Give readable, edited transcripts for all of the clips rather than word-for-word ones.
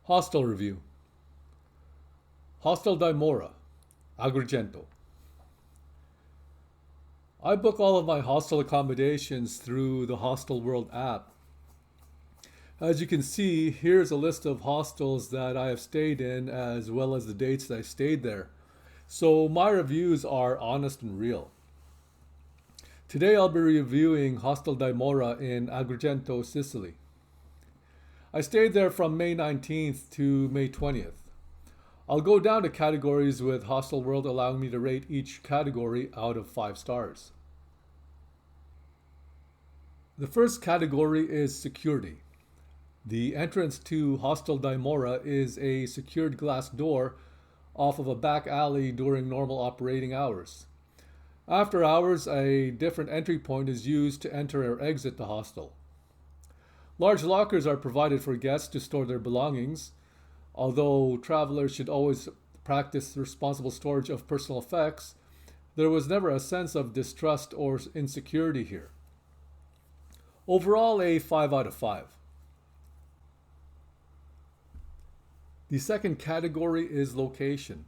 Hostel Review. Hostel Dimora, Agrigento. I book all of my hostel accommodations through the Hostel World app. As you can see, here's a list of hostels that I have stayed in as well as the dates that I stayed there. So my reviews are honest and real. Today I'll be reviewing Hostel Dimora in Agrigento, Sicily. I stayed there from May 19th to May 20th. I'll go down to categories with Hostel World allowing me to rate each category out of 5 stars. The first category is security. The entrance to Hostel Dimora is a secured glass door off of a back alley during normal operating hours. After hours, a different entry point is used to enter or exit the hostel. Large lockers are provided for guests to store their belongings, although travelers should always practice responsible storage of personal effects. There was never a sense of distrust or insecurity here. Overall, a 5 out of 5. The second category is location.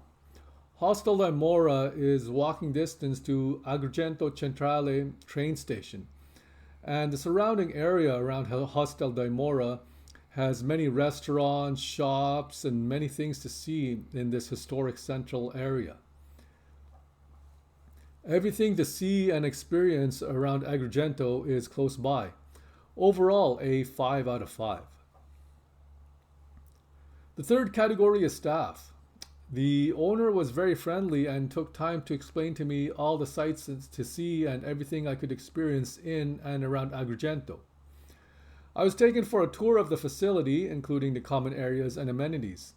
Hostel Dimora is walking distance to Agrigento Centrale train station, and the surrounding area around Hostel Dimora has many restaurants, shops, and many things to see in this historic central area. Everything to see and experience around Agrigento is close by. Overall, a 5 out of 5. The third category is staff. The owner was very friendly and took time to explain to me all the sights to see and everything I could experience in and around Agrigento. I was taken for a tour of the facility, including the common areas and amenities.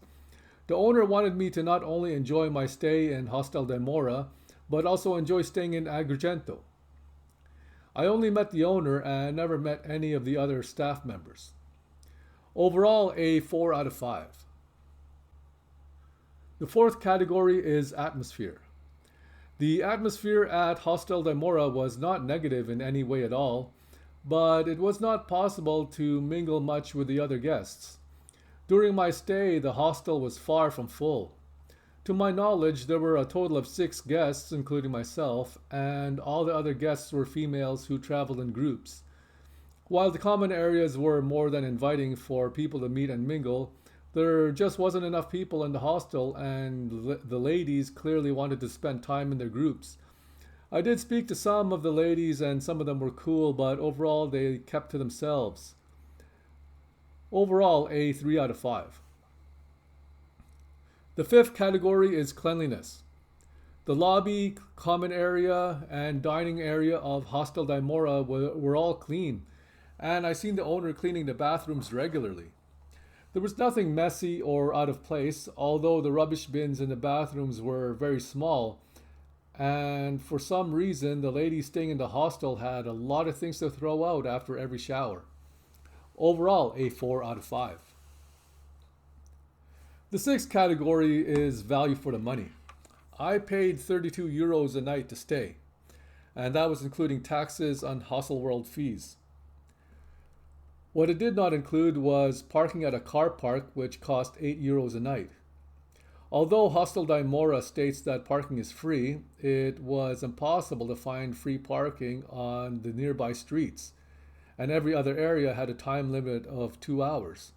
The owner wanted me to not only enjoy my stay in Hostel Dimora, but also enjoy staying in Agrigento. I only met the owner and never met any of the other staff members. Overall, a 4 out of 5. The fourth category is atmosphere. The atmosphere at Hostel Dimora was not negative in any way at all, but it was not possible to mingle much with the other guests. During my stay, the hostel was far from full. To my knowledge, there were a total of 6 guests, including myself, and all the other guests were females who traveled in groups. While the common areas were more than inviting for people to meet and mingle, there just wasn't enough people in the hostel, and the ladies clearly wanted to spend time in their groups. I did speak to some of the ladies, and some of them were cool, but overall they kept to themselves. Overall, a 3 out of 5. The fifth category is cleanliness. The lobby, common area, and dining area of Hostel Dimora were all clean, and I seen the owner cleaning the bathrooms regularly. There was nothing messy or out of place, although the rubbish bins in the bathrooms were very small, and for some reason the ladies staying in the hostel had a lot of things to throw out after every shower. Overall, a 4 out of 5. The sixth category is value for the money. I paid €32 a night to stay, and that was including taxes on Hostel World fees. What it did not include was parking at a car park, which cost €8 a night. Although Hostel Dimora states that parking is free, it was impossible to find free parking on the nearby streets, and every other area had a time limit of 2 hours.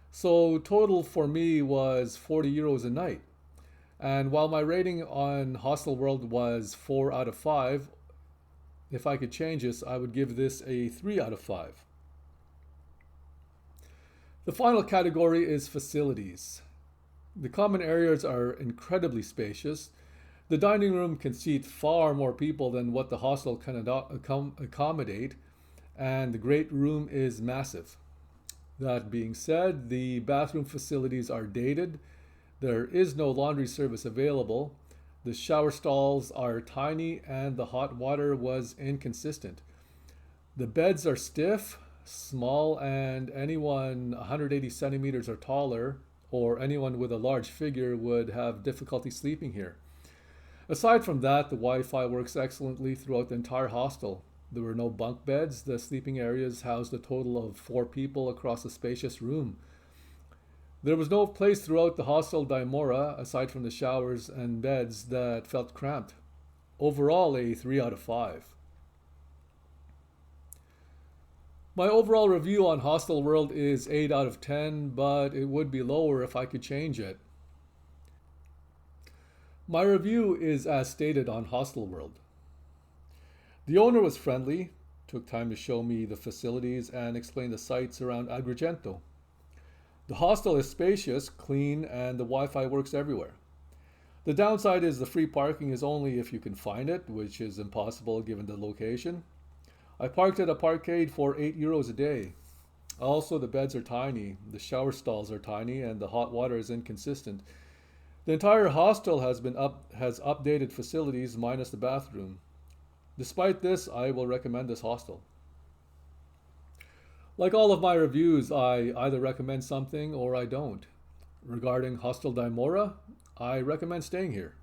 So total for me was €40 a night. And while my rating on Hostel World was 4 out of 5, if I could change this, I would give this a 3 out of 5. The final category is facilities. The common areas are incredibly spacious. The dining room can seat far more people than what the hostel can accommodate, and the great room is massive. That being said, the bathroom facilities are dated. There is no laundry service available. The shower stalls are tiny, and the hot water was inconsistent. The beds are stiff, small, and anyone 180 centimeters or taller, or anyone with a large figure, would have difficulty sleeping here. Aside from that, the Wi-Fi works excellently throughout the entire hostel. There were no bunk beds. The sleeping areas housed a total of 4 people across a spacious room. There was no place throughout the Hostel Dimora, aside from the showers and beds, that felt cramped. Overall, a 3 out of 5. My overall review on Hostel World is 8 out of 10, but it would be lower if I could change it. My review is as stated on Hostel World. The owner was friendly, took time to show me the facilities and explain the sights around Agrigento. The hostel is spacious, clean, and the Wi-Fi works everywhere. The downside is the free parking is only if you can find it, which is impossible given the location. I parked at a parkade for €8 a day. Also, the beds are tiny, the shower stalls are tiny, and the hot water is inconsistent. The entire hostel has updated facilities minus the bathroom. Despite this, I will recommend this hostel. Like all of my reviews, I either recommend something or I don't. Regarding Hostel Dimora, I recommend staying here.